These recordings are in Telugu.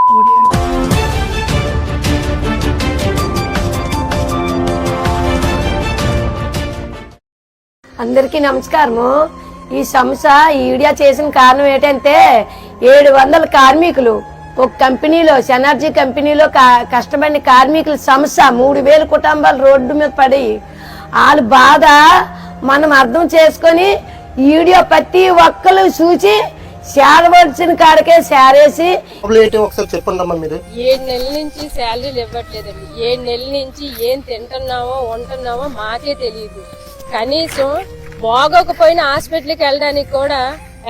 అందరికీ నమస్కారము. ఈ సంస్థ ఈ వీడియో చేసిన కారణం ఏంటంటే 700 కార్మికులు ఒక కంపెనీలో ఎనర్జీ కంపెనీలో కష్టపడిన కార్మికుల సంస్థ 3000 కుటుంబాలు రోడ్డు మీద పడి వాళ్ళ బాధ మనం అర్థం చేసుకొని వీడియో ప్రతి ఒక్కరు చూసి సేరవలసిన కాడికే సేరేసి ఒకసారి చెప్పండి. మీరు 7 నెలల నుంచి శాలరీలు ఇవ్వట్లేదండి. 7 నెలల నుంచి ఏం తింటున్నామో వంటున్నామో మాకే తెలియదు. కనీసం బాగోకపోయిన హాస్పిటల్కి వెళ్ళడానికి కూడా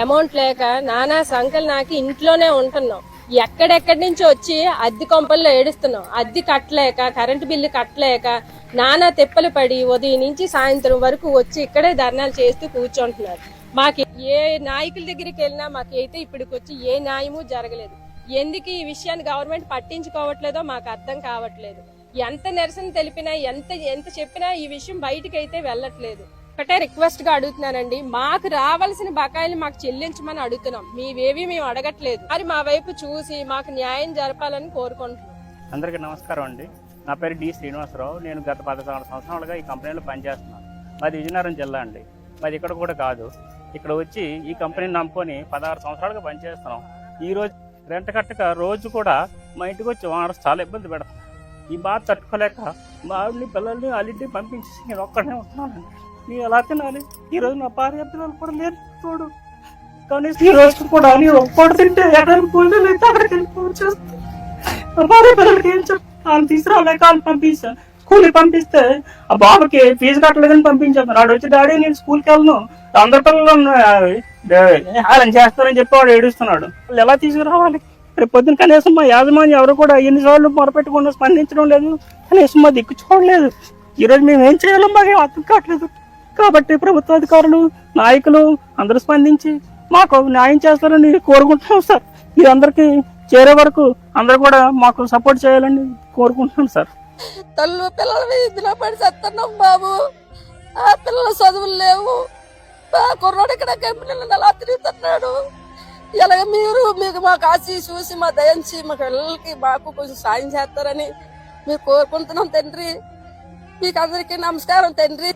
అమౌంట్ లేక నానా సంఖ్యలు నాకు ఇంట్లోనే ఉంటున్నాం. ఎక్కడెక్కడి నుంచి వచ్చి అద్దె కొంపల్లో ఏడుస్తున్నాం. అద్దె కట్టలేక, కరెంటు బిల్లు కట్టలేక నానా తిప్పలు పడి ఉదయం నుంచి సాయంత్రం వరకు వచ్చి ఇక్కడే ధర్నాలు చేస్తూ కూర్చుంటున్నారు. మాకు ఏ నాయకుల దగ్గరికి వెళ్ళినా మాకైతే ఇప్పటికి వచ్చి ఏ న్యాయము జరగలేదు. ఎందుకు ఈ విషయాన్ని గవర్నమెంట్ పట్టించుకోవట్లేదో మాకు అర్థం కావట్లేదు. ఎంత నిరసన తెలిపినా ఎంత చెప్పినా ఈ విషయం బయటకు అయితే వెళ్ళట్లేదు. ఒకటే రిక్వెస్ట్ గా అడుగుతున్నానండి, మాకు రావాల్సిన బకాయిలు మాకు చెల్లించమని అడుగుతున్నాం. మీవేవి మేము అడగట్లేదు. మరి మా వైపు చూసి మాకు న్యాయం జరపాలని కోరుకుంటున్నాం. అందరికీ నమస్కారం అండి. నా పేరు డి శ్రీనివాసరావు. నేను గత 14 సంవత్సరాలుగా ఈ కంపెనీలో పనిచేస్తున్నాను. మాది విజయనగరం జిల్లా అండి. మాది ఇక్కడ కూడా కాదు. ఇక్కడ వచ్చి ఈ కంపెనీని నమ్ముకొని 16 సంవత్సరాలుగా పనిచేస్తున్నాం. ఈ రోజు రెంట కట్టక రోజు కూడా మా ఇంటికి వచ్చి వారు చాలా ఇబ్బంది పెడతాం. ఈ బాధ తట్టుకోలేక మా ఆవిడని పిల్లల్ని వాళ్ళింటికి పంపించి నేను ఒక్కడనే ఉంటున్నానండి. నేను ఎలా తినాలి? ఈ రోజు నా భార్య పిల్లలు కూడా లేరు తోడు. కానీ ఈ రోజు కూడా నేను ఒక్కడు తింటే ఎక్కడికి పోయినా అక్కడికి వెళ్ళిపోవచ్చేస్తాను. నా భార్య పిల్లలకి ఏం చెప్పాలి? తీసుకురాలేక వాళ్ళు పంపిస్తాను. స్కూల్కి పంపిస్తే ఆ బాబుకి ఫీజు కట్టలేదని పంపించాను. వాడు వచ్చి డాడీ నేను స్కూల్కి వెళ్ళను, అందరి పిల్లలు హారం చేస్తారని చెప్పి వాడు ఏడుస్తున్నాడు. వాళ్ళు ఎలా తీసుకురావాలి? రేపు పొద్దున కనీసం మా యాజమాన్యం ఎవరు కూడా ఎన్నిసార్లు మొరపెట్టకుండా స్పందించడం లేదు. కనీసం మా దిక్కు చూడలేదు. ఈరోజు మేము ఏం చేయాలో మాకేం అర్థం కావట్లేదు. కాబట్టి ప్రభుత్వ అధికారులు, నాయకులు అందరూ స్పందించి మాకు న్యాయం చేస్తారని కోరుకుంటున్నాం సార్. మీరందరికీ చేరే వరకు అందరూ కూడా మాకు సపోర్ట్ చేయాలని కోరుకుంటున్నాం సార్. తల్లు పిల్లల ఇందులో పడి చేస్తున్నాం బాబు. ఆ పిల్లల చదువులు లేవు. కుర్రాడు ఇక్కడ కంపెనీలు అలా తిరుగుతున్నాడు. ఇలాగ మీకు మాకు ఆశ చూసి మా దయించి మా పిల్లలకి మాకు కొంచెం సాయం చేస్తారని మీరు కోరుకుంటున్నాం తండ్రి. మీకు అందరికీ నమస్కారం తండ్రి.